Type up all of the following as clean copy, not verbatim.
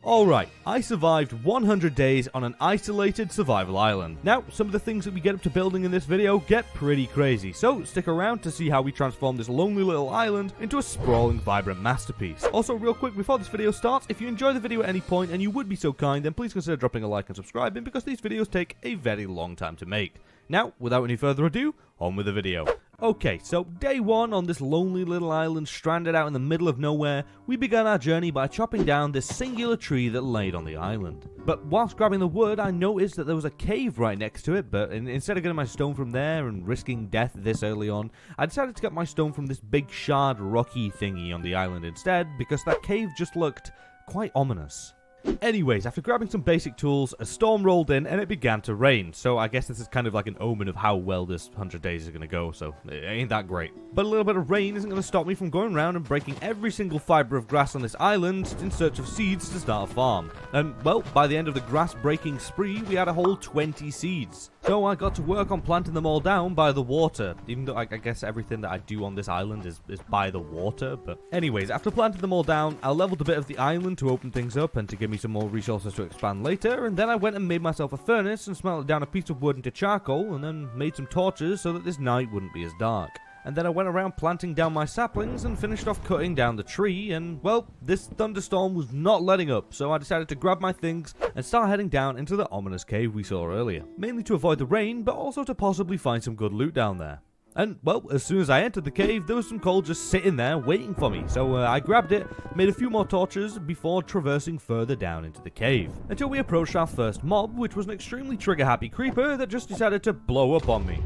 Alright, I survived 100 days on an isolated survival island. Now, some of the things that we get up to building in this video get pretty crazy, so stick around to see how we transform this lonely little island into a sprawling, vibrant masterpiece. Also, real quick, before this video starts, if you enjoy the video at any point and you would be so kind, then please consider dropping a like and subscribing because these videos take a very long time to make. Now, without any further ado, on with the video. Okay, so day one on this lonely little island stranded out in the middle of nowhere, we began our journey by chopping down this singular tree that laid on the island. But whilst grabbing the wood, I noticed that there was a cave right next to it, but instead of getting my stone from there and risking death this early on, I decided to get my stone from this big shard rocky thingy on the island instead, because that cave just looked quite ominous. Anyways, after grabbing some basic tools, a storm rolled in and it began to rain, so I guess this is kind of like an omen of how well this 100 days is going to go, so it ain't that great. But a little bit of rain isn't going to stop me from going around and breaking every single fiber of grass on this island in search of seeds to start a farm. And, well, by the end of the grass breaking spree, we had a whole 20 seeds. So I got to work on planting them all down by the water, even though I guess everything that I do on this island is by the water. But anyways, after planting them all down, I leveled a bit of the island to open things up and to give me some more resources to expand later, and then I went and made myself a furnace and smelted down a piece of wood into charcoal, and then made some torches so that this night wouldn't be as dark. And then I went around planting down my saplings and finished off cutting down the tree, and, well, this thunderstorm was not letting up, so I decided to grab my things and start heading down into the ominous cave we saw earlier. Mainly to avoid the rain, but also to possibly find some good loot down there. And, well, as soon as I entered the cave, there was some coal just sitting there waiting for me, so I grabbed it, made a few more torches before traversing further down into the cave. Until we approached our first mob, which was an extremely trigger-happy creeper that just decided to blow up on me.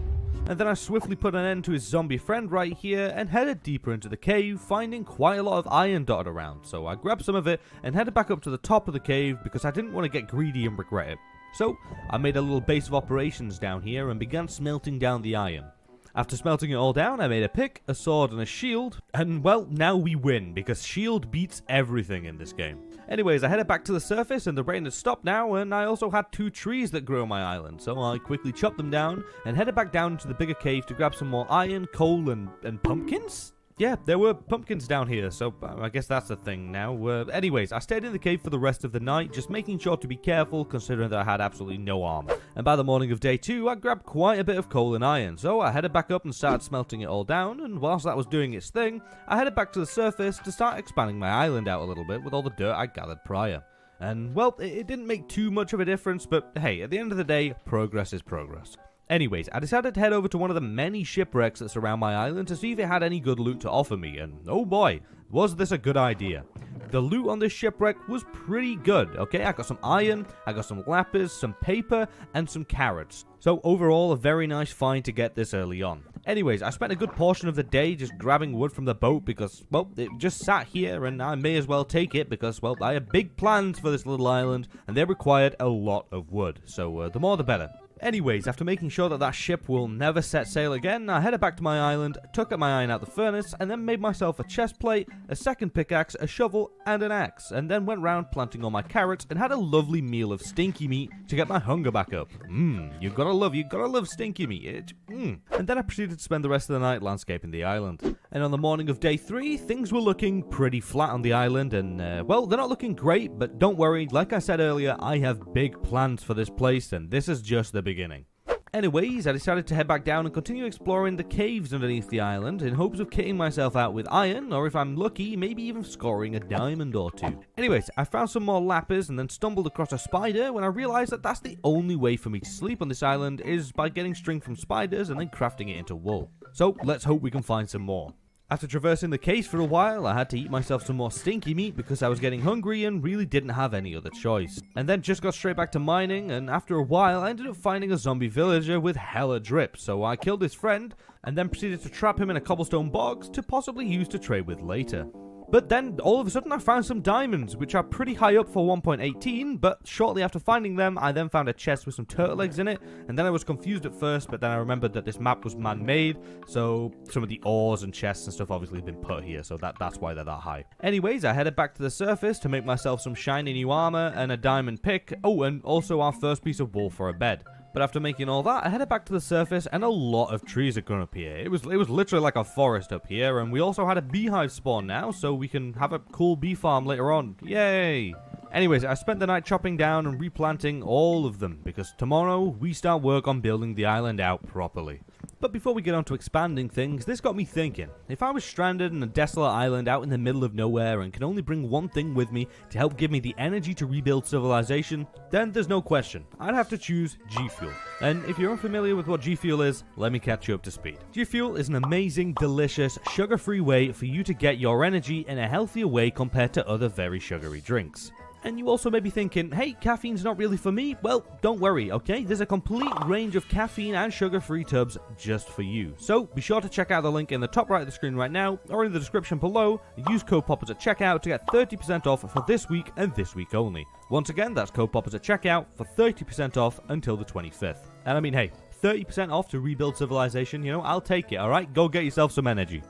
And then I swiftly put an end to his zombie friend right here and headed deeper into the cave, finding quite a lot of iron dotted around, so I grabbed some of it and headed back up to the top of the cave because I didn't want to get greedy and regret it. So, I made a little base of operations down here and began smelting down the iron. After smelting it all down, I made a pick, a sword, and a shield, and, well, now we win, because shield beats everything in this game. Anyways, I headed back to the surface, and the rain had stopped now, and I also had 2 trees that grew on my island, so I quickly chopped them down, and headed back down into the bigger cave to grab some more iron, coal, and pumpkins? Yeah, there were pumpkins down here, so I guess that's the thing now. Anyways, I stayed in the cave for the rest of the night, just making sure to be careful, considering that I had absolutely no armor. And by the morning of day 2, I grabbed quite a bit of coal and iron, so I headed back up and started smelting it all down, and whilst that was doing its thing, I headed back to the surface to start expanding my island out a little bit with all the dirt I gathered prior. And, well, it didn't make too much of a difference, but hey, at the end of the day, progress is progress. Anyways, I decided to head over to one of the many shipwrecks that surround my island to see if it had any good loot to offer me, and oh boy, was this a good idea. The loot on this shipwreck was pretty good, okay? I got some iron, I got some lapis, some paper, and some carrots. So overall, a very nice find to get this early on. Anyways, I spent a good portion of the day just grabbing wood from the boat because, well, it just sat here and I may as well take it because, well, I had big plans for this little island and they required a lot of wood. So the more the better. Anyways, after making sure that ship will never set sail again, I headed back to my island, took out my iron out the furnace, and then made myself a chest plate, a second pickaxe, a shovel, and an axe, and then went round planting all my carrots and had a lovely meal of stinky meat to get my hunger back up. You gotta love stinky meat. And then I proceeded to spend the rest of the night landscaping the island. And on the morning of day 3, things were looking pretty flat on the island, and, well, they're not looking great, but don't worry, like I said earlier, I have big plans for this place, and this is just the beginning. Anyways, I decided to head back down and continue exploring the caves underneath the island in hopes of kitting myself out with iron, or if I'm lucky, maybe even scoring a diamond or 2. Anyways, I found some more lapis and then stumbled across a spider when I realized that that's the only way for me to sleep on this island is by getting string from spiders and then crafting it into wool. So let's hope we can find some more. After traversing the case for a while, I had to eat myself some more stinky meat because I was getting hungry and really didn't have any other choice. And then just got straight back to mining, and after a while I ended up finding a zombie villager with hella drip, so I killed his friend and then proceeded to trap him in a cobblestone box to possibly use to trade with later. But then, all of a sudden, I found some diamonds, which are pretty high up for 1.18, but shortly after finding them, I then found a chest with some turtle eggs in it, and then I was confused at first, but then I remembered that this map was man-made, so some of the ores and chests and stuff obviously have been put here, so that's why they're that high. Anyways, I headed back to the surface to make myself some shiny new armor and a diamond pick, oh, and also our first piece of wool for a bed. But after making all that, I headed back to the surface and a lot of trees had grown up here. It was literally like a forest up here, and we also had a beehive spawn now, so we can have a cool bee farm later on. Yay! Anyways, I spent the night chopping down and replanting all of them, because tomorrow we start work on building the island out properly. But before we get on to expanding things, this got me thinking. If I was stranded on a desolate island out in the middle of nowhere and can only bring one thing with me to help give me the energy to rebuild civilization, then there's no question, I'd have to choose G Fuel. And if you're unfamiliar with what G Fuel is, let me catch you up to speed. G Fuel is an amazing, delicious, sugar-free way for you to get your energy in a healthier way compared to other very sugary drinks. And you also may be thinking, hey, caffeine's not really for me. Well, don't worry, okay? There's a complete range of caffeine and sugar-free tubs just for you. So be sure to check out the link in the top right of the screen right now, or in the description below. Use code Poppers at checkout to get 30% off for this week and this week only. Once again, that's code Poppers at checkout for 30% off until the 25th. And I mean, hey, 30% off to rebuild civilization, you know, I'll take it, alright? Go get yourself some energy.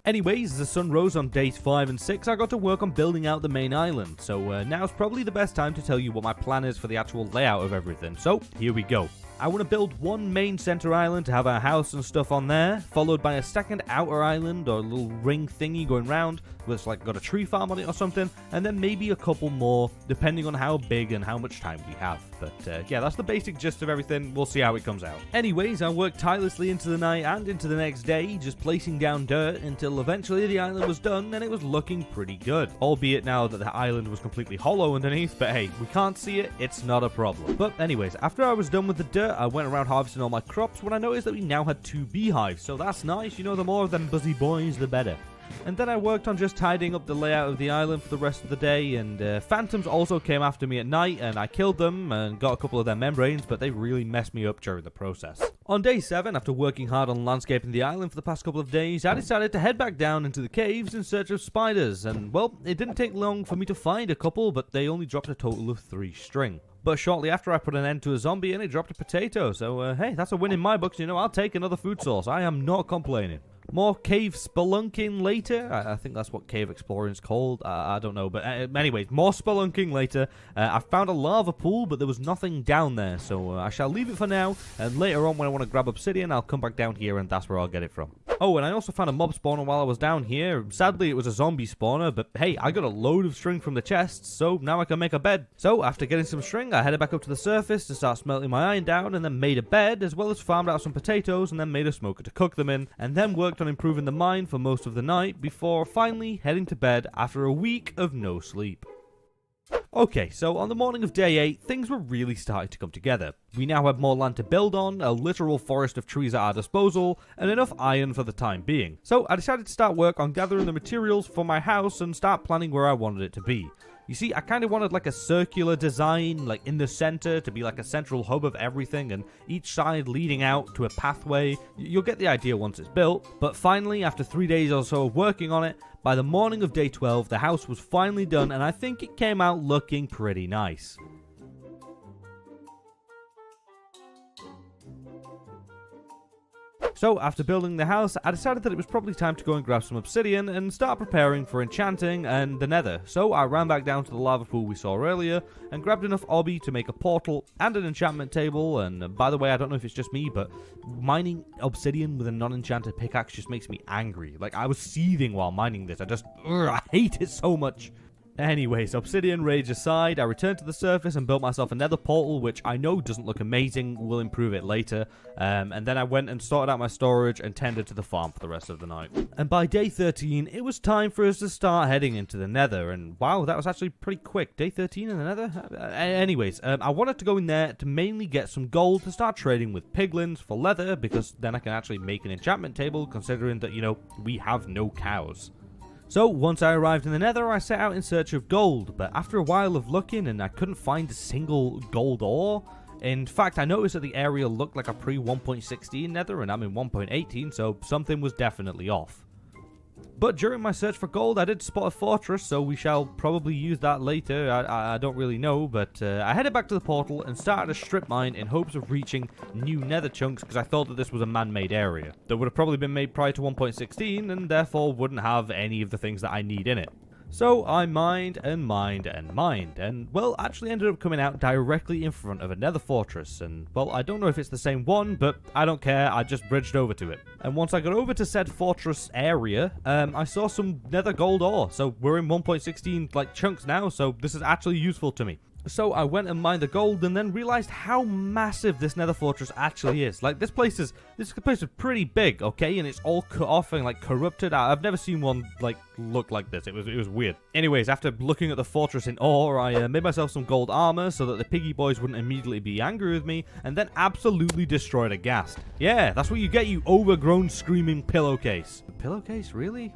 Anyways, as the sun rose on days 5 and 6, I got to work on building out the main island, so now's probably the best time to tell you what my plan is for the actual layout of everything, so here we go. I want to build one main center island to have our house and stuff on there, followed by a second outer island or a little ring thingy going round, that's like got a tree farm on it or something, and then maybe a couple more, depending on how big and how much time we have. But yeah, that's the basic gist of everything. We'll see how it comes out. Anyways, I worked tirelessly into the night and into the next day, just placing down dirt until eventually the island was done and it was looking pretty good. Albeit now that the island was completely hollow underneath, but hey, we can't see it, it's not a problem. But anyways, after I was done with the dirt, I went around harvesting all my crops when I noticed that we now had 2 beehives, so that's nice, you know, the more of them buzzy boys, the better. And then I worked on just tidying up the layout of the island for the rest of the day, and phantoms also came after me at night, and I killed them and got a couple of their membranes, but they really messed me up during the process. On day 7, after working hard on landscaping the island for the past couple of days, I decided to head back down into the caves in search of spiders, and well, it didn't take long for me to find a couple, but they only dropped a total of 3 string. But shortly after, I put an end to a zombie and it dropped a potato, so hey, that's a win in my books, you know, I'll take another food source, I am not complaining. More cave spelunking later. I think that's what cave exploring is called. I don't know. But anyways, more spelunking later. I found a lava pool, but there was nothing down there. So I shall leave it for now. And later on, when I want to grab obsidian, I'll come back down here and that's where I'll get it from. Oh, and I also found a mob spawner while I was down here. Sadly, it was a zombie spawner. But hey, I got a load of string from the chests. So now I can make a bed. So after getting some string, I headed back up to the surface to start smelting my iron down. And then made a bed, as well as farmed out some potatoes. And then made a smoker to cook them in. And then worked on improving the mine for most of the night before finally heading to bed after a week of no sleep. Okay, so on the morning of day 8, things were really starting to come together. We now had more land to build on, a literal forest of trees at our disposal, and enough iron for the time being. So I decided to start work on gathering the materials for my house and start planning where I wanted it to be. You see, I kind of wanted like a circular design, like in the center, to be like a central hub of everything, and each side leading out to a pathway. You'll get the idea once it's built. But finally, after 3 days or so of working on it, by the morning of day 12, the house was finally done, and I think it came out looking pretty nice. So, after building the house, I decided that it was probably time to go and grab some obsidian and start preparing for enchanting and the nether. So, I ran back down to the lava pool we saw earlier and grabbed enough obby to make a portal and an enchantment table. And by the way, I don't know if it's just me, but mining obsidian with a non-enchanted pickaxe just makes me angry. Like, I was seething while mining this. I hate it so much. Anyways, obsidian rage aside, I returned to the surface and built myself a nether portal, which I know doesn't look amazing, we'll improve it later, and then I went and sorted out my storage and tended to the farm for the rest of the night. And by day 13, it was time for us to start heading into the nether, and wow, that was actually pretty quick. Day 13 in the nether? Anyways, I wanted to go in there to mainly get some gold to start trading with piglins for leather, because then I can actually make an enchantment table, considering that, you know, we have no cows. So, once I arrived in the nether, I set out in search of gold, but after a while of looking and I couldn't find a single gold ore. In fact, I noticed that the area looked like a pre-1.16 nether and I'm in 1.18, so something was definitely off. But during my search for gold, I did spot a fortress, so we shall probably use that later. I don't really know, but I headed back to the portal and started a strip mine in hopes of reaching new nether chunks, because I thought that this was a man-made area that would have probably been made prior to 1.16 and therefore wouldn't have any of the things that I need in it. So I mined and mined and mined, and well, actually ended up coming out directly in front of a nether fortress, and well, I don't know if it's the same one, but I don't care, I just bridged over to it. And once I got over to said fortress area, I saw some nether gold ore, so we're in 1.16 like chunks now, so this is actually useful to me. So I went and mined the gold and then realized how massive this nether fortress actually is. Like, this place is pretty big, okay? And it's all cut off and like corrupted. I've never seen one like look like this. It was weird. Anyways, after looking at the fortress in awe, I made myself some gold armor so that the piggy boys wouldn't immediately be angry with me, and then absolutely destroyed a ghast. Yeah, that's what you get, you overgrown screaming pillowcase. Pillowcase, really?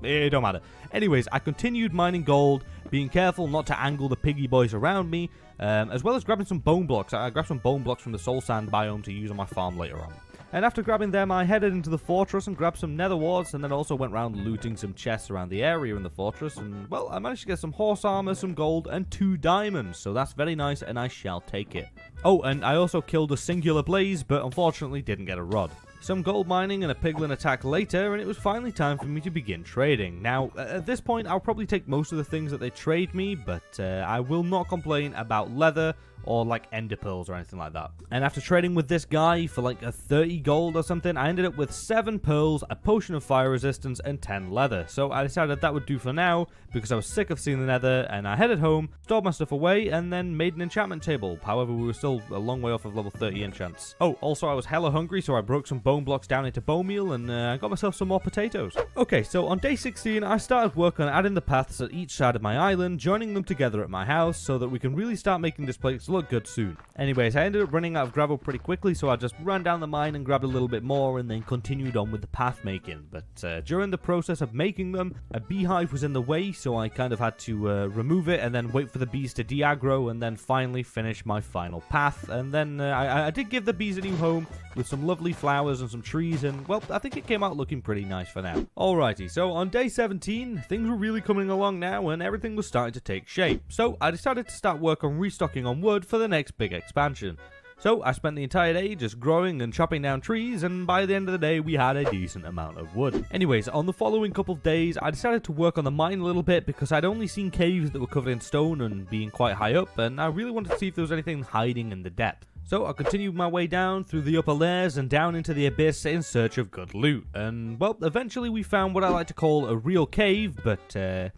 It don't matter. Anyways, I continued mining gold, being careful not to angle the piggy boys around me, as well as grabbing some bone blocks. I grabbed some bone blocks from the soul sand biome to use on my farm later on. And after grabbing them, I headed into the fortress and grabbed some nether warts, and then also went around looting some chests around the area in the fortress, and well, I managed to get some horse armor, some gold, and 2 diamonds, so that's very nice, and I shall take it. Oh, and I also killed a singular blaze, but unfortunately didn't get a rod. Some gold mining and a piglin attack later, and it was finally time for me to begin trading. Now, at this point, I'll probably take most of the things that they trade me, but I will not complain about leather or like ender pearls or anything like that. And after trading with this guy for like a 30 gold or something, I ended up with 7 pearls, a potion of fire resistance, and 10 leather. So I decided that would do for now, because I was sick of seeing the nether, and I headed home, stored my stuff away, and then made an enchantment table. However, we were still a long way off of level 30 enchants. Oh, also I was hella hungry, so I broke some bone blocks down into bone meal, and I got myself some more potatoes. Okay, so on day 16, I started work on adding the paths at each side of my island, joining them together at my house, so that we can really start making this place look good soon. Anyways, I ended up running out of gravel pretty quickly, so I just ran down the mine and grabbed a little bit more, and then continued on with the path making. But during the process of making them, a beehive was in the way, so I kind of had to remove it, and then wait for the bees to de-aggro, and then finally finish my final path. And then I did give the bees a new home, with some lovely flowers and some trees, and well, I think it came out looking pretty nice for now. Alrighty, so on day 17, things were really coming along now, and everything was starting to take shape. So I decided to start work on restocking on wood for the next big expansion. So I spent the entire day just growing and chopping down trees, and by the end of the day we had a decent amount of wood. Anyways, on the following couple of days I decided to work on the mine a little bit, because I'd only seen caves that were covered in stone and being quite high up, and I really wanted to see if there was anything hiding in the depth. So I continued my way down through the upper layers and down into the abyss in search of good loot. And well, eventually we found what I like to call a real cave, but there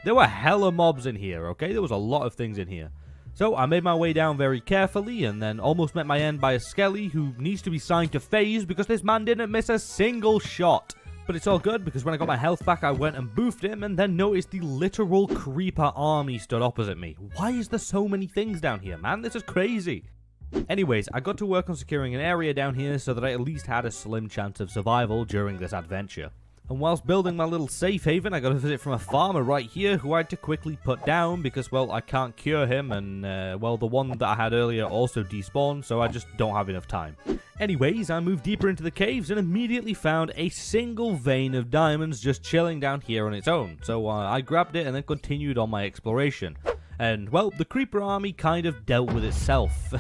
were hella mobs in here, okay? There was a lot of things in here. So I made my way down very carefully, and then almost met my end by a skelly who needs to be signed to phase because this man didn't miss a single shot. But it's all good, because when I got my health back I went and boofed him, and then noticed the literal creeper army stood opposite me. Why is there so many things down here, man? This is crazy. Anyways, I got to work on securing an area down here so that I at least had a slim chance of survival during this adventure. And whilst building my little safe haven, I got a visit from a farmer right here who I had to quickly put down because, well, I can't cure him, and, well, the one that I had earlier also despawned, so I just don't have enough time. Anyways, I moved deeper into the caves and immediately found a single vein of diamonds just chilling down here on its own. So I grabbed it and then continued on my exploration. And, well, the creeper army kind of dealt with itself.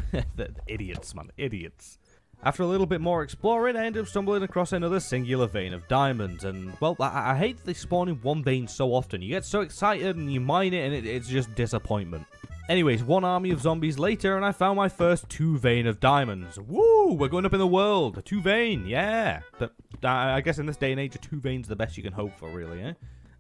Idiots, man, idiots. After a little bit more exploring, I ended up stumbling across another singular vein of diamonds, and, well, I hate that they spawn in one vein so often. You get so excited and you mine it, and it's just disappointment. Anyways, one army of zombies later, and I found my first 2 vein of diamonds. Woo! We're going up in the world. A 2 vein, yeah. But I guess in this day and age, a 2 vein's the best you can hope for, really, eh?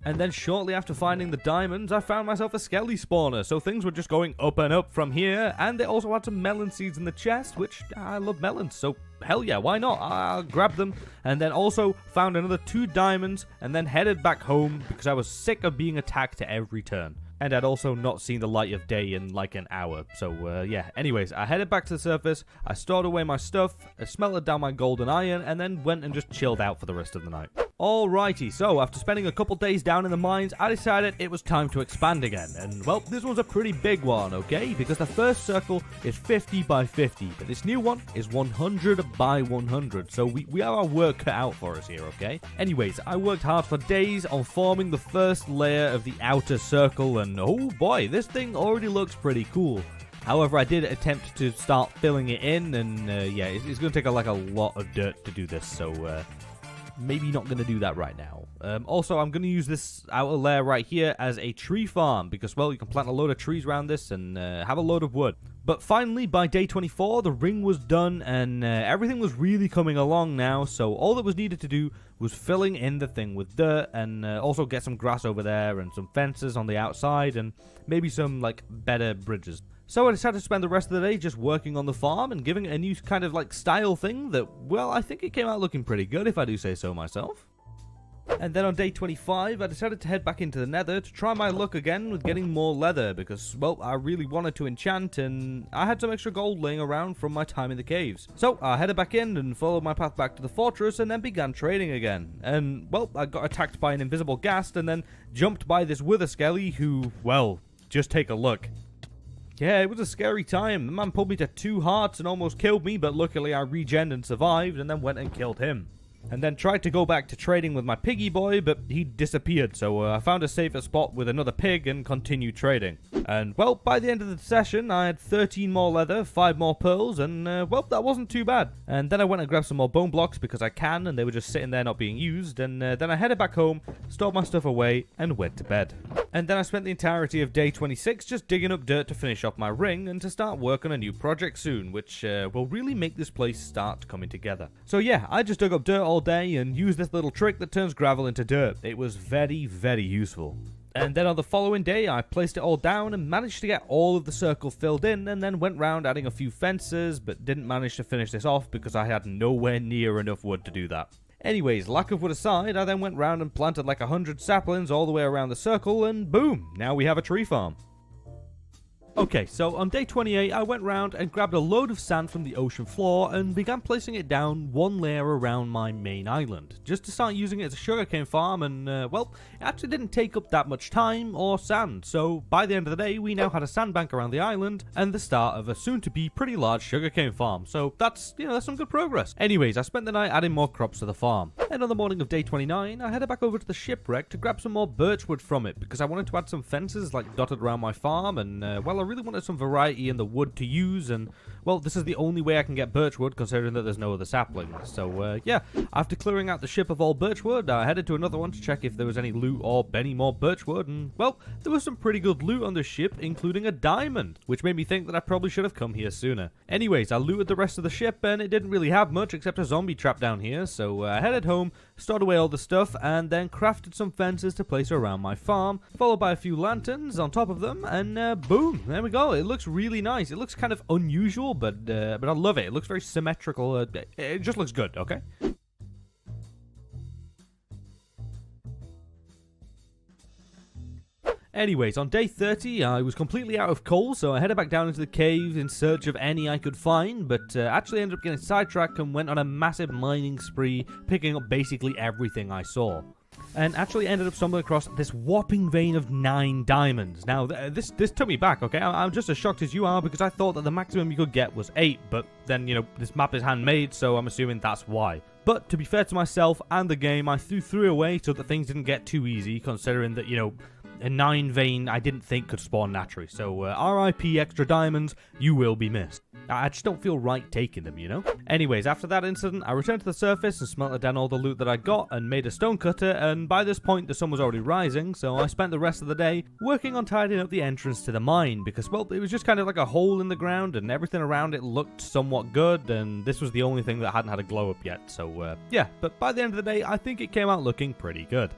And then shortly after finding the diamonds, I found myself a skelly spawner, so things were just going up and up from here, and they also had some melon seeds in the chest, which I love melons, so hell yeah, why not? I'll grab them, and then also found another 2 diamonds, and then headed back home because I was sick of being attacked every turn. And I'd also not seen the light of day in like an hour, so yeah. Anyways, I headed back to the surface, I stored away my stuff, I smelted down my gold and iron, and then went and just chilled out for the rest of the night. Alrighty, so after spending a couple days down in the mines, I decided it was time to expand again. And, well, this one's a pretty big one, okay? Because the first circle is 50 by 50, but this new one is 100 by 100. So we have our work cut out for us here, okay? Anyways, I worked hard for days on forming the first layer of the outer circle, and oh boy, this thing already looks pretty cool. However, I did attempt to start filling it in, and yeah, it's going to take like a lot of dirt to do this, so maybe not going to do that right now. Also, I'm going to use this outer layer right here as a tree farm because, well, you can plant a load of trees around this and have a load of wood. But finally, by day 24, the ring was done and everything was really coming along now. So all that was needed to do was filling in the thing with dirt and also get some grass over there and some fences on the outside and maybe some, like, better bridges. So I decided to spend the rest of the day just working on the farm and giving it a new kind of like style thing that, well, I think it came out looking pretty good if I do say so myself. And then on day 25, I decided to head back into the nether to try my luck again with getting more leather because, well, I really wanted to enchant and I had some extra gold laying around from my time in the caves. So I headed back in and followed my path back to the fortress and then began trading again. And, well, I got attacked by an invisible ghast and then jumped by this wither skelly who, well, just take a look. Yeah, it was a scary time. The man pulled me to 2 hearts and almost killed me, but luckily I regened and survived and then went and killed him. And then tried to go back to trading with my piggy boy, but he disappeared, so I found a safer spot with another pig and continued trading. And, well, by the end of the session, I had 13 more leather, 5 more pearls, and, well, that wasn't too bad. And then I went and grabbed some more bone blocks because I can, and they were just sitting there not being used, and then I headed back home, stored my stuff away, and went to bed. And then I spent the entirety of day 26 just digging up dirt to finish off my ring and to start work on a new project soon, which will really make this place start coming together. So yeah, I just dug up dirt all day and used this little trick that turns gravel into dirt. It was very, very useful. And then on the following day, I placed it all down and managed to get all of the circle filled in and then went round adding a few fences, but didn't manage to finish this off because I had nowhere near enough wood to do that. Anyways, lack of wood aside, I then went round and planted like 100 saplings all the way around the circle and boom, now we have a tree farm. Okay, so on day 28, I went round and grabbed a load of sand from the ocean floor and began placing it down 1 layer around my main island, just to start using it as a sugarcane farm and, well, it actually didn't take up that much time or sand, so by the end of the day, we now had a sandbank around the island and the start of a soon-to-be pretty large sugarcane farm, so that's, that's some good progress. Anyways, I spent the night adding more crops to the farm, and on the morning of day 29, I headed back over to the shipwreck to grab some more birchwood from it, because I wanted to add some fences, like, dotted around my farm, and, well, I really wanted some variety in the wood to use, and, well, this is the only way I can get birchwood, considering that there's no other saplings. So, yeah, after clearing out the ship of all birchwood, I headed to another one to check if there was any loot or any more birchwood, and, well, there was some pretty good loot on the ship, including a diamond, which made me think that I probably should have come here sooner. Anyways, I looted the rest of the ship, and it didn't really have much except a zombie trap down here, so I headed home, stored away all the stuff, and then crafted some fences to place around my farm, followed by a few lanterns on top of them, and boom, there we go. It looks really nice. It looks kind of unusual, but I love it. It looks very symmetrical. It just looks good, okay? Anyways, on day 30, I was completely out of coal, so I headed back down into the cave in search of any I could find, but actually ended up getting sidetracked and went on a massive mining spree, picking up basically everything I saw. And actually ended up stumbling across this whopping vein of 9 diamonds. Now, this took me back, okay? I'm just as shocked as you are because I thought that the maximum you could get was 8, but then, this map is handmade, so I'm assuming that's why. But to be fair to myself and the game, I threw 3 away so that things didn't get too easy, considering that, a 9 vein I didn't think could spawn naturally. So, RIP extra diamonds, you will be missed. I just don't feel right taking them, Anyways, after that incident, I returned to the surface and smelted down all the loot that I got and made a stone cutter, and by this point the sun was already rising, so I spent the rest of the day working on tidying up the entrance to the mine, because, well, it was just kind of like a hole in the ground and everything around it looked somewhat good, and this was the only thing that hadn't had a glow up yet, so, yeah, but by the end of the day, I think it came out looking pretty good.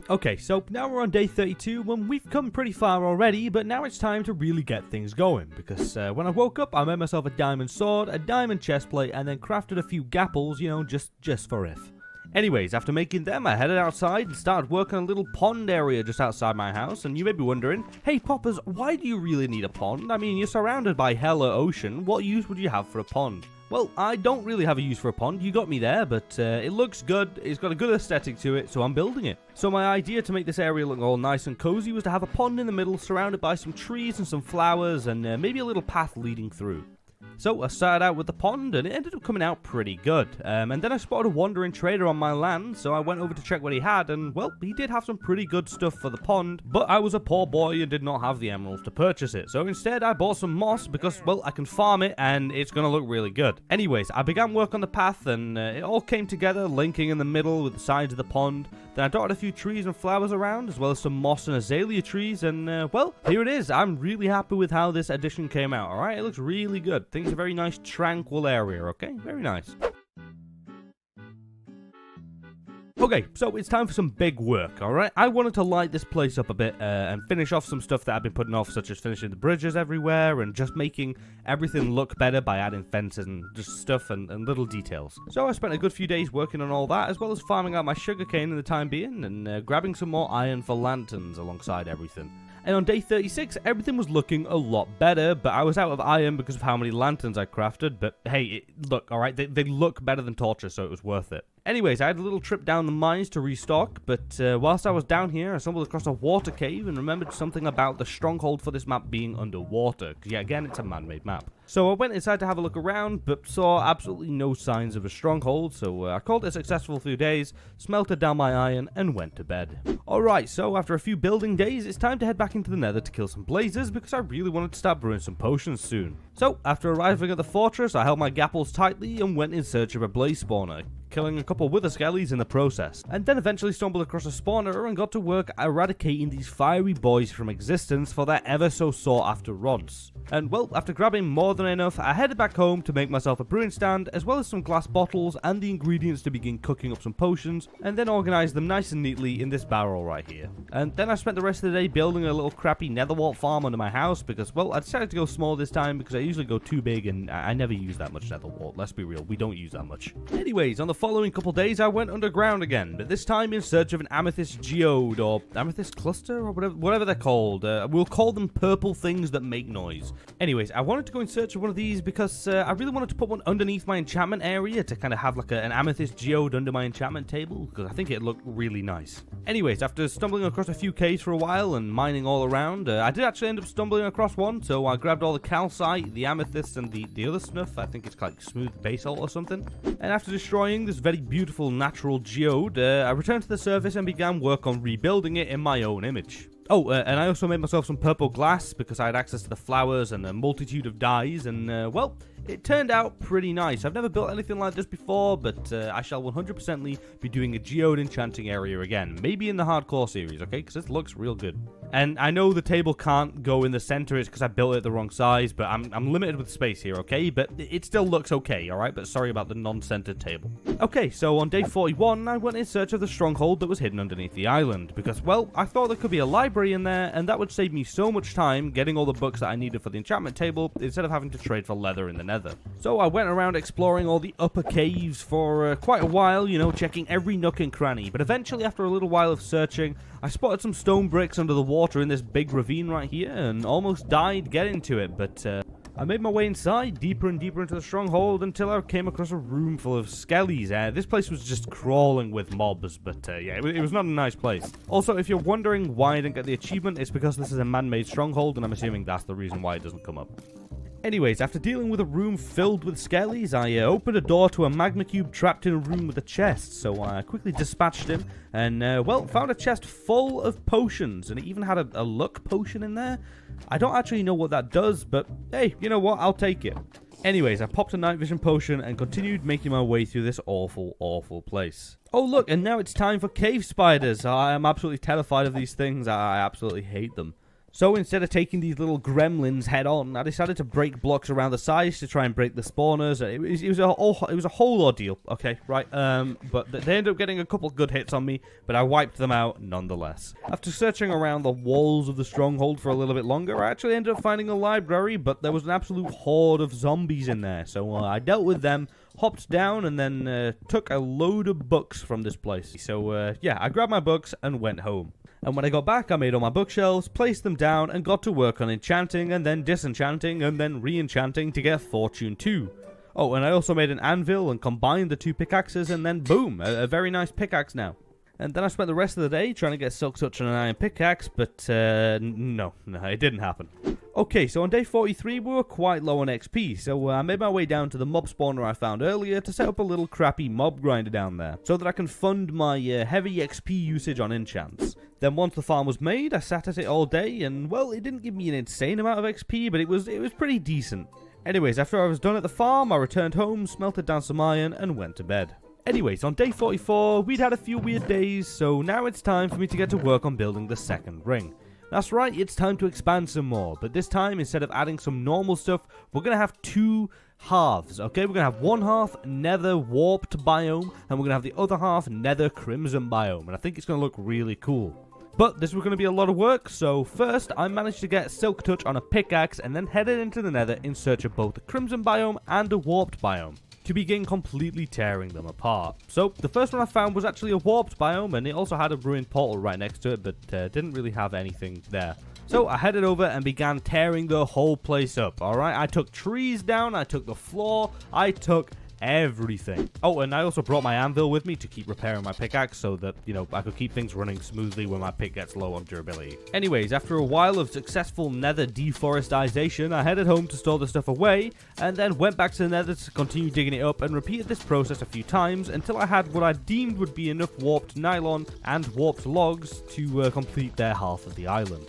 Okay, so now we're on day 32, and we've come pretty far already, but now it's time to really get things going, because when I woke up, I made myself a diamond sword, a diamond chestplate, and then crafted a few gapples, just for if. Anyways, after making them, I headed outside and started working on a little pond area just outside my house, and you may be wondering, hey Poppers, why do you really need a pond? I mean, you're surrounded by hella ocean, what use would you have for a pond? Well, I don't really have a use for a pond, you got me there, but it looks good, it's got a good aesthetic to it, so I'm building it. So my idea to make this area look all nice and cozy was to have a pond in the middle surrounded by some trees and some flowers and maybe a little path leading through. So I started out with the pond, and it ended up coming out pretty good. And then I spotted a wandering trader on my land, so I went over to check what he had, and well, he did have some pretty good stuff for the pond, but I was a poor boy and did not have the emeralds to purchase it. So instead I bought some moss because, well, I can farm it and it's gonna look really good. Anyways, I began work on the path, and it all came together, linking in the middle with the sides of the pond. Then I dotted a few trees and flowers around, as well as some moss and azalea trees, and well, here it is. I'm really happy with how this addition came out, alright? It looks really good. Things a very nice, tranquil area, okay? Very nice. Okay, so it's time for some big work, alright? I wanted to light this place up a bit and finish off some stuff that I've been putting off, such as finishing the bridges everywhere and just making everything look better by adding fences and just stuff and little details. So I spent a good few days working on all that, as well as farming out my sugarcane in the time being and grabbing some more iron for lanterns alongside everything. And on day 36, everything was looking a lot better, but I was out of iron because of how many lanterns I crafted. But hey, look, alright, they look better than torches, so it was worth it. Anyways, I had a little trip down the mines to restock, but whilst I was down here, I stumbled across a water cave and remembered something about the stronghold for this map being underwater. Because yeah, again, it's a man-made map. So I went inside to have a look around, but saw absolutely no signs of a stronghold, so I called it a successful few days, smelted down my iron, and went to bed. Alright, so after a few building days, it's time to head back into the nether to kill some blazers, because I really wanted to start brewing some potions soon. So, after arriving at the fortress, I held my gapples tightly and went in search of a blaze spawner, killing a couple wither skellies in the process, and then eventually stumbled across a spawner and got to work eradicating these fiery boys from existence for their ever so sought after rods. And well, after grabbing more than enough, I headed back home to make myself a brewing stand, as well as some glass bottles and the ingredients to begin cooking up some potions, and then organize them nice and neatly in this barrel right here. And then I spent the rest of the day building a little crappy nether wart farm under my house, because well, I decided to go small this time because I usually go too big and I never use that much nether wart. Let's be real, we don't use that much. Anyways, on the following couple days I went underground again, but this time in search of an amethyst geode, or amethyst cluster, or whatever they're called. We'll call them purple things that make noise. Anyways, I wanted to go in search of one of these because I really wanted to put one underneath my enchantment area to kind of have like an amethyst geode under my enchantment table, because I think it looked really nice. Anyways, after stumbling across a few caves for a while and mining all around, I did actually end up stumbling across one, so I grabbed all the calcite, the amethyst, and the other stuff. I think it's like smooth basalt or something. And after destroying this very beautiful natural geode, I returned to the surface and began work on rebuilding it in my own image. Oh, and I also made myself some purple glass because I had access to the flowers and a multitude of dyes, and well, it turned out pretty nice. I've never built anything like this before, but I shall 100%ly be doing a geode enchanting area again. Maybe in the hardcore series, okay? Because this looks real good. And I know the table can't go in the center, it's because I built it the wrong size, but I'm limited with space here, okay? But it still looks okay, alright? But sorry about the non-centered table. Okay, so on day 41, I went in search of the stronghold that was hidden underneath the island, because, well, I thought there could be a library in there, and that would save me so much time getting all the books that I needed for the enchantment table, instead of having to trade for leather in the nether. So I went around exploring all the upper caves for quite a while, you know, checking every nook and cranny, but eventually, after a little while of searching, I spotted some stone bricks under the water in this big ravine right here, and almost died getting to it, but I made my way inside, deeper and deeper into the stronghold, until I came across a room full of skellies. This place was just crawling with mobs, but yeah, it was not a nice place. Also, if you're wondering why I didn't get the achievement, it's because this is a man-made stronghold, and I'm assuming that's the reason why it doesn't come up. Anyways, after dealing with a room filled with skellies, I opened a door to a magma cube trapped in a room with a chest, so I quickly dispatched him, and well, found a chest full of potions, and it even had a luck potion in there. I don't actually know what that does, but hey, you know what, I'll take it. Anyways, I popped a night vision potion and continued making my way through this awful, awful place. Oh look, and now it's time for cave spiders. I am absolutely terrified of these things. I absolutely hate them. So instead of taking these little gremlins head on, I decided to break blocks around the sides to try and break the spawners. It was a whole ordeal, okay, right? But they ended up getting a couple good hits on me, but I wiped them out nonetheless. After searching around the walls of the stronghold for a little bit longer, I actually ended up finding a library, but there was an absolute horde of zombies in there. So I dealt with them, hopped down, and then took a load of books from this place. So yeah, I grabbed my books and went home. And when I got back, I made all my bookshelves, placed them down, and got to work on enchanting, and then disenchanting, and then re-enchanting to get Fortune 2. Oh, and I also made an anvil and combined the two pickaxes, and then boom, a very nice pickaxe now. And then I spent the rest of the day trying to get Silk Touch on an iron pickaxe, but no, it didn't happen. Okay, so on day 43 we were quite low on XP, so I made my way down to the mob spawner I found earlier to set up a little crappy mob grinder down there, so that I can fund my heavy XP usage on enchants. Then once the farm was made, I sat at it all day, and well, it didn't give me an insane amount of XP, but it was pretty decent. Anyways, after I was done at the farm, I returned home, smelted down some iron, and went to bed. Anyways, on day 44, we'd had a few weird days, so now it's time for me to get to work on building the second ring. That's right, it's time to expand some more, but this time, instead of adding some normal stuff, we're going to have two halves, okay? We're going to have one half nether warped biome, and we're going to have the other half nether crimson biome, and I think it's going to look really cool. But this was going to be a lot of work, so first I managed to get Silk Touch on a pickaxe and then headed into the nether in search of both the crimson biome and a warped biome, to begin completely tearing them apart. So the first one I found was actually a warped biome, and it also had a ruined portal right next to it, but didn't really have anything there. So I headed over and began tearing the whole place up, alright? I took trees down, I took the floor, I took everything. Oh, and I also brought my anvil with me to keep repairing my pickaxe so that, you know, I could keep things running smoothly when my pick gets low on durability. Anyways, after a while of successful nether deforestation, I headed home to store the stuff away, and then went back to the nether to continue digging it up and repeated this process a few times until I had what I deemed would be enough warped nylon and warped logs to complete their half of the island.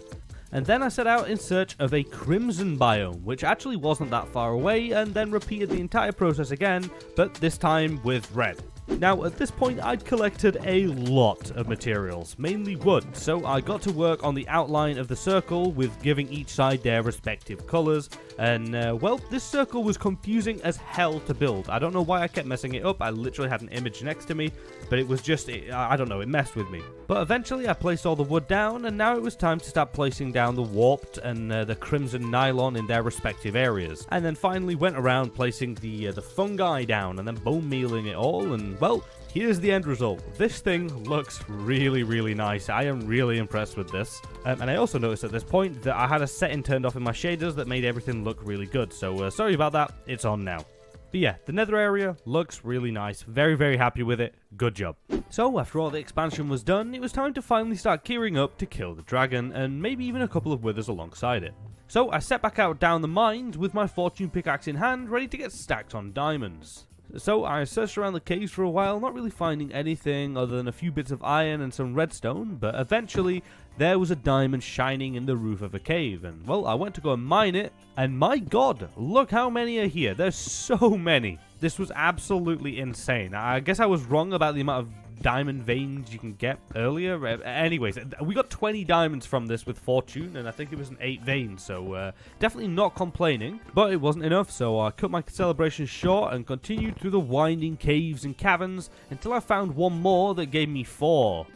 And then I set out in search of a crimson biome, which actually wasn't that far away, and then repeated the entire process again, but this time with red. Now, at this point, I'd collected a lot of materials, mainly wood, so I got to work on the outline of the circle with giving each side their respective colours, and, well, this circle was confusing as hell to build. I don't know why I kept messing it up. I literally had an image next to me, but it was just, I don't know, it messed with me. But eventually, I placed all the wood down, and now it was time to start placing down the warped and the crimson nylon in their respective areas. And then finally went around placing the fungi down, and then bone mealing it all, and well, here's the end result. This thing looks really, really nice. I am really impressed with this. And I also noticed at this point that I had a setting turned off in my shaders that made everything look really good. So sorry about that. It's on now. But yeah, the nether area looks really nice. Very, very happy with it. Good job. So after all the expansion was done, it was time to finally start gearing up to kill the dragon, and maybe even a couple of withers alongside it. So I set back out down the mines with my fortune pickaxe in hand, ready to get stacked on diamonds. So I searched around the caves for a while, not really finding anything other than a few bits of iron and some redstone, but eventually there was a diamond shining in the roof of a cave, and well, I went to go and mine it, and my god, look how many are here. There's so many. This was absolutely insane. I guess I was wrong about the amount of diamond veins you can get earlier. Anyways, we got 20 diamonds from this with fortune, and I think it was an 8 veins, so definitely not complaining. But it wasn't enough, so I cut my celebration short and continued through the winding caves and caverns until I found one more that gave me 4.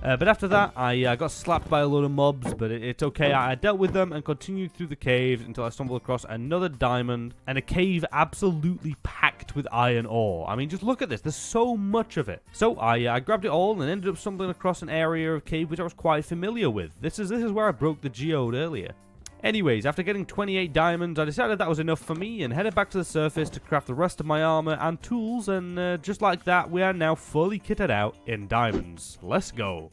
But after that, I got slapped by a load of mobs, but it's okay. I dealt with them and continued through the caves until I stumbled across another diamond and a cave absolutely packed with iron ore. I mean, just look at this. There's so much of it. So I grabbed it all and ended up stumbling across an area of cave which I was quite familiar with. This is where I broke the geode earlier. Anyways, after getting 28 diamonds, I decided that was enough for me and headed back to the surface to craft the rest of my armor and tools, and just like that, we are now fully kitted out in diamonds. Let's go.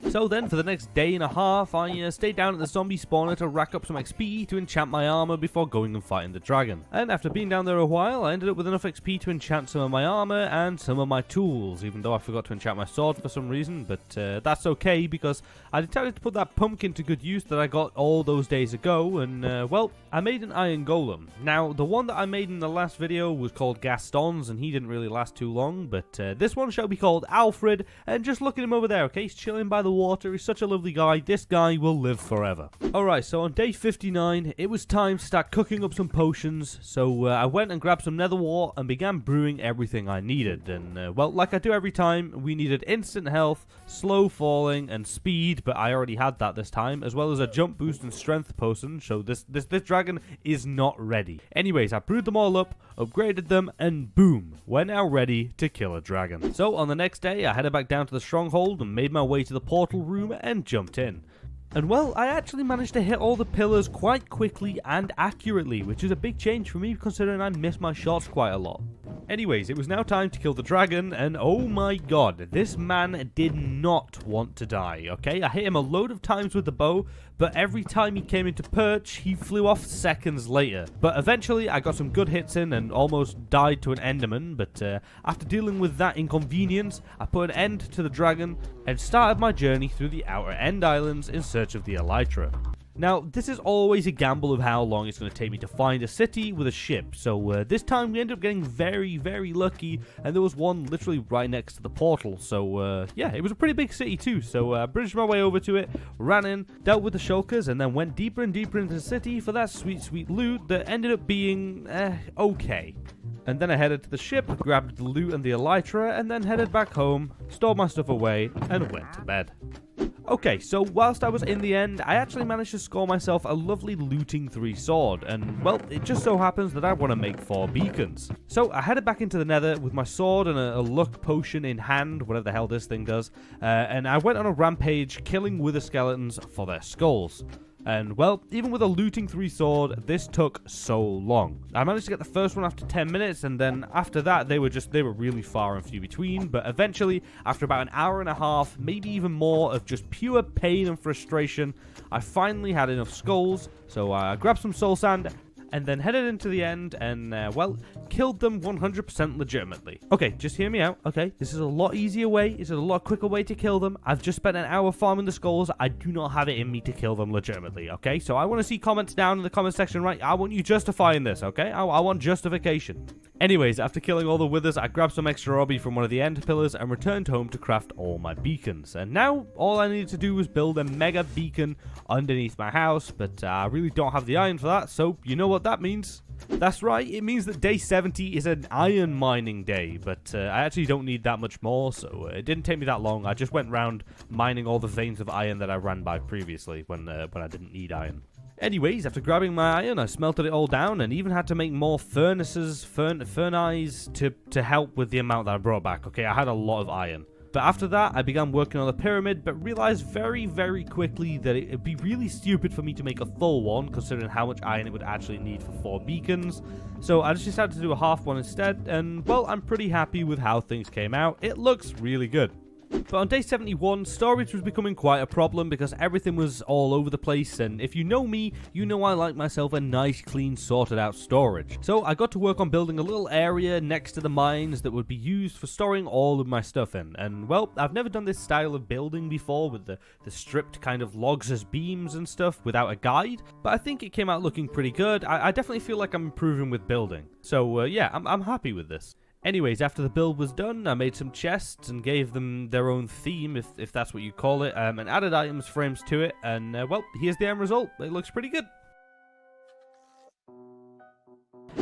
So then, for the next day and a half, I stayed down at the zombie spawner to rack up some XP to enchant my armor before going and fighting the dragon. And after being down there a while, I ended up with enough XP to enchant some of my armor and some of my tools, even though I forgot to enchant my sword for some reason, but that's okay because I decided to put that pumpkin to good use that I got all those days ago, and well, I made an iron golem. Now, the one that I made in the last video was called Gaston's, and he didn't really last too long, but this one shall be called Alfred, and just look at him over there, okay? He's chilling by the water. He's such a lovely guy. This guy will live forever. Alright, so on day 59, it was time to start cooking up some potions, so I went and grabbed some nether wart and began brewing everything I needed, and well, like I do every time, we needed instant health, slow falling, and speed, but I already had that this time, as well as a jump boost and strength potion, so this dragon is not ready. Anyways, I brewed them all up, upgraded them, and boom, we're now ready to kill a dragon. So on the next day, I headed back down to the stronghold and made my way to the portal room and jumped in. And well, I actually managed to hit all the pillars quite quickly and accurately, which is a big change for me considering I miss my shots quite a lot. Anyways, it was now time to kill the dragon, and oh my god, this man did not want to die, okay? I hit him a load of times with the bow, but every time he came into perch, he flew off seconds later. But eventually, I got some good hits in and almost died to an enderman, but after dealing with that inconvenience, I put an end to the dragon and started my journey through the outer end islands in search of the elytra. Now, this is always a gamble of how long it's going to take me to find a city with a ship, so this time we ended up getting very, very lucky, and there was one literally right next to the portal, so yeah, it was a pretty big city too, so I bridged my way over to it, ran in, dealt with the shulkers, and then went deeper and deeper into the city for that sweet, sweet loot that ended up being, okay. And then I headed to the ship, grabbed the loot and the elytra, and then headed back home, stored my stuff away, and went to bed. Okay, so whilst I was in the end, I actually managed to score myself a lovely looting 3 sword, and well, it just so happens that I want to make 4 beacons. So I headed back into the nether with my sword and a luck potion in hand, whatever the hell this thing does, and I went on a rampage killing wither skeletons for their skulls. And, well, even with a looting 3 sword, this took so long. I managed to get the first one after 10 minutes, and then after that, they were really far and few between. But eventually, after about an hour and a half, maybe even more, of just pure pain and frustration, I finally had enough skulls. So I grabbed some soul sand, and then headed into the end and, well, killed them 100% legitimately. Okay, just hear me out, okay? This is a lot easier way. This is a lot quicker way to kill them. I've just spent an hour farming the skulls. I do not have it in me to kill them legitimately, okay? So I want to see comments down in the comment section, right? I want you justifying this, okay? I want justification. Anyways, after killing all the withers, I grabbed some extra obby from one of the end pillars and returned home to craft all my beacons. And now, all I needed to do was build a mega beacon underneath my house, but I really don't have the iron for that, so you know what that means. That's right, it means that day 70 is an iron mining day, but I actually don't need that much more, so it didn't take me that long. I just went around mining all the veins of iron that I ran by previously when I didn't need iron. Anyways, after grabbing my iron, I smelted it all down and even had to make more furnaces, furnaces to help with the amount that I brought back. Okay, I had a lot of iron. But after that, I began working on the pyramid, but realized very, very quickly that it'd be really stupid for me to make a full one, considering how much iron it would actually need for 4 beacons. So I just decided to do a half one instead, and well, I'm pretty happy with how things came out. It looks really good. But on day 71, storage was becoming quite a problem because everything was all over the place, and if you know me, you know I like myself a nice, clean, sorted out storage. So I got to work on building a little area next to the mines that would be used for storing all of my stuff in. And well, I've never done this style of building before with the stripped kind of logs as beams and stuff without a guide, but I think it came out looking pretty good. I definitely feel like I'm improving with building. So yeah, I'm happy with this. Anyways, after the build was done, I made some chests and gave them their own theme, if that's what you call it, and added items frames to it, and well, here's the end result. It looks pretty good.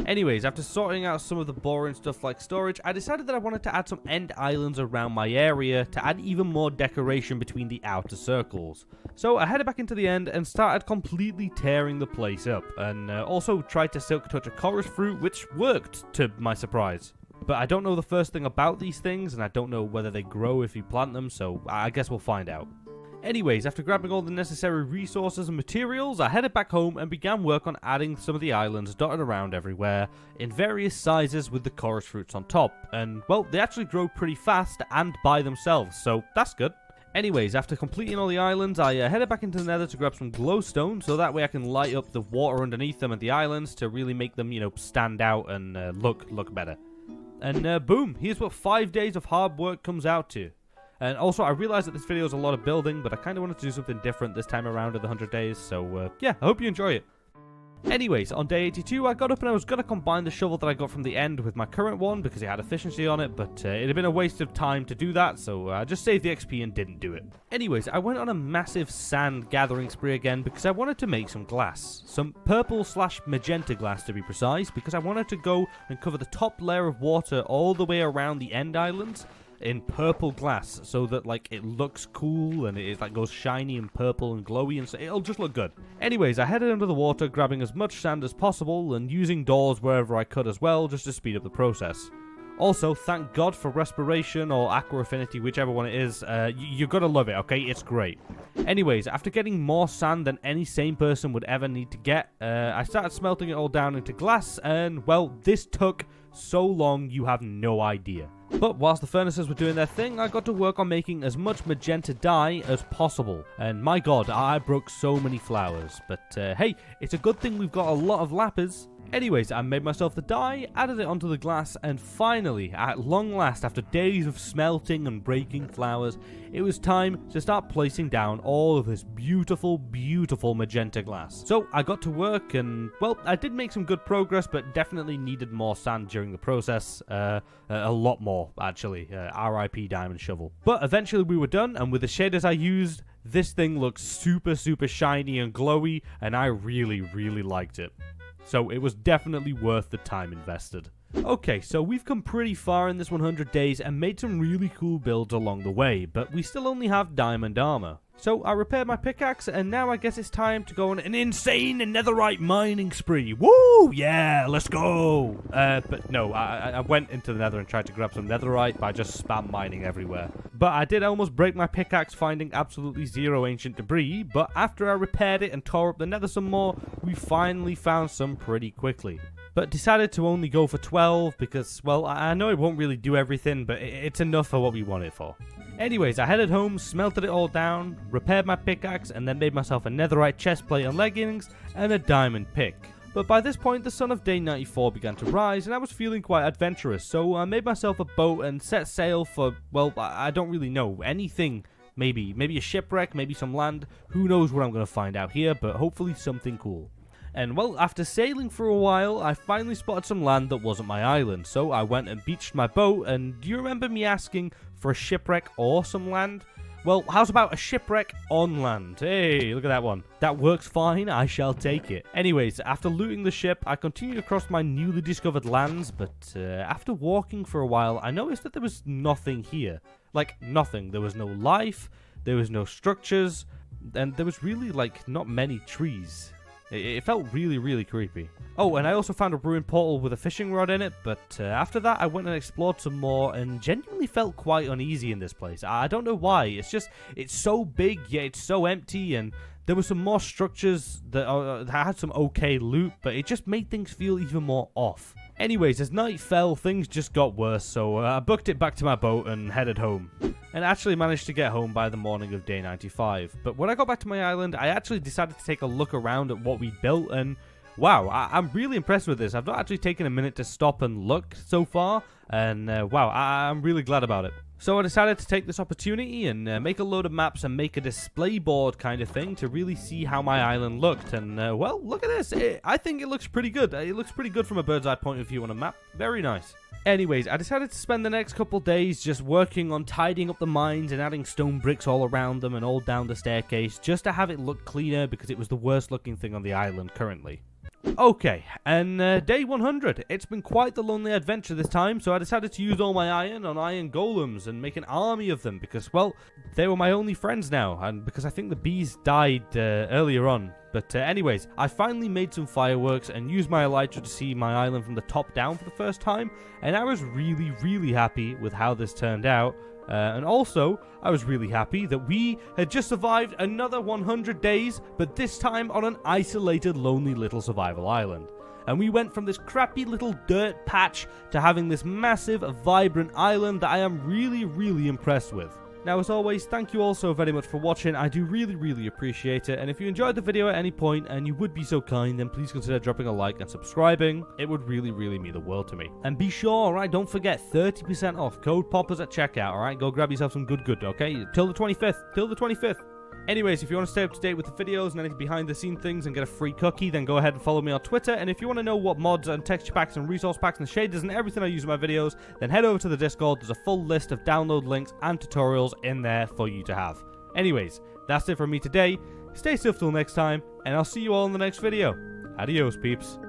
Anyways, after sorting out some of the boring stuff like storage, I decided that I wanted to add some end islands around my area to add even more decoration between the outer circles. So I headed back into the end and started completely tearing the place up, and also tried to silk touch a chorus fruit, which worked to my surprise. But I don't know the first thing about these things, and I don't know whether they grow if you plant them, so I guess we'll find out. Anyways, after grabbing all the necessary resources and materials, I headed back home and began work on adding some of the islands dotted around everywhere, in various sizes with the chorus fruits on top, and well, they actually grow pretty fast and by themselves, so that's good. Anyways, after completing all the islands, I headed back into the nether to grab some glowstone, so that way I can light up the water underneath them and the islands to really make them, you know, stand out and look better. And boom, here's what 5 days of hard work comes out to. And also, I realized that this video is a lot of building, but I kind of wanted to do something different this time around with the 100 days, so yeah, I hope you enjoy it. Anyways, on day 82, I got up and I was going to combine the shovel that I got from the end with my current one because it had efficiency on it, but it had been a waste of time to do that, so I just saved the XP and didn't do it. Anyways, I went on a massive sand gathering spree again because I wanted to make some glass. Some purple/magenta glass to be precise, because I wanted to go and cover the top layer of water all the way around the end islands in purple glass, so that like it looks cool and it like goes shiny and purple and glowy, and so it'll just look good. Anyways, I headed under the water, grabbing as much sand as possible and using doors wherever I could as well, just to speed up the process. Also, thank God for Respiration or Aqua Affinity, whichever one it is. You're gonna love it, okay? It's great. Anyways, after getting more sand than any sane person would ever need to get, I started smelting it all down into glass, and, well, this took so long you have no idea. But whilst the furnaces were doing their thing, I got to work on making as much magenta dye as possible. And my god, I broke so many flowers. But hey, it's a good thing we've got a lot of lapis. Anyways, I made myself the dye, added it onto the glass, and finally, at long last, after days of smelting and breaking flowers, it was time to start placing down all of this beautiful, beautiful magenta glass. So I got to work and, well, I did make some good progress, but definitely needed more sand during the process. A lot more, actually. RIP Diamond Shovel. But eventually we were done, and with the shaders I used, this thing looks super, super shiny and glowy, and I really, really liked it. So it was definitely worth the time invested. Okay, so we've come pretty far in this 100 days and made some really cool builds along the way, but we still only have diamond armor. So I repaired my pickaxe, and now I guess it's time to go on an insane netherite mining spree. Woo! Yeah, let's go! But no, I went into the nether and tried to grab some netherite by just spam mining everywhere. But I did almost break my pickaxe finding absolutely zero ancient debris, but after I repaired it and tore up the nether some more, we finally found some pretty quickly. But decided to only go for 12 because, well, I know it won't really do everything, but it's enough for what we want it for. Anyways, I headed home, smelted it all down, repaired my pickaxe, and then made myself a netherite chestplate and leggings, and a diamond pick. But by this point, the sun of day 94 began to rise, and I was feeling quite adventurous, so I made myself a boat and set sail for, well, I don't really know, anything. Maybe a shipwreck, maybe some land. Who knows what I'm going to find out here, but hopefully something cool. And well, after sailing for a while, I finally spotted some land that wasn't my island, so I went and beached my boat, and do you remember me asking for a shipwreck or some land? Well, how's about a shipwreck on land? Hey, look at that one. That works fine, I shall take it. Anyways, after looting the ship, I continued across my newly discovered lands, but after walking for a while, I noticed that there was nothing here. Like, nothing. There was no life, there was no structures, and there was really, like, not many trees. It felt really, really creepy. Oh, and I also found a ruined portal with a fishing rod in it, but after that I went and explored some more and genuinely felt quite uneasy in this place. I don't know why, it's so big yet it's so empty, and there were some more structures that had some okay loot, but it just made things feel even more off. Anyways, as night fell, things just got worse, so I booked it back to my boat and headed home. And actually managed to get home by the morning of day 95. But when I got back to my island, I actually decided to take a look around at what we built, and wow, I'm really impressed with this. I've not actually taken a minute to stop and look so far, and wow, I'm really glad about it. So I decided to take this opportunity and make a load of maps and make a display board kind of thing to really see how my island looked. And well, look at this. I think it looks pretty good. It looks pretty good from a bird's eye point of view on a map. Very nice. Anyways, I decided to spend the next couple days just working on tidying up the mines and adding stone bricks all around them and all down the staircase just to have it look cleaner because it was the worst looking thing on the island currently. Okay, and day 100. It's been quite the lonely adventure this time, so I decided to use all my iron on iron golems and make an army of them because, well, they were my only friends now, and because I think the bees died earlier on. But anyways, I finally made some fireworks and used my elytra to see my island from the top down for the first time, and I was really, really happy with how this turned out. And also, I was really happy that we had just survived another 100 days, but this time on an isolated, lonely little survival island. And we went from this crappy little dirt patch to having this massive, vibrant island that I am really, really impressed with. Now, as always, thank you all so very much for watching. I do really, really appreciate it. And if you enjoyed the video at any point and you would be so kind, then please consider dropping a like and subscribing. It would really, really mean the world to me. And be sure, alright, don't forget, 30% off. Code POPPERS at checkout, alright? Go grab yourself some good, okay? Till the 25th. Anyways, if you want to stay up to date with the videos and any behind the scene things and get a free cookie, then go ahead and follow me on Twitter. And if you want to know what mods and texture packs and resource packs and shaders and everything I use in my videos, then head over to the Discord. There's a full list of download links and tutorials in there for you to have. Anyways, that's it from me today. Stay safe till next time, and I'll see you all in the next video. Adios, peeps.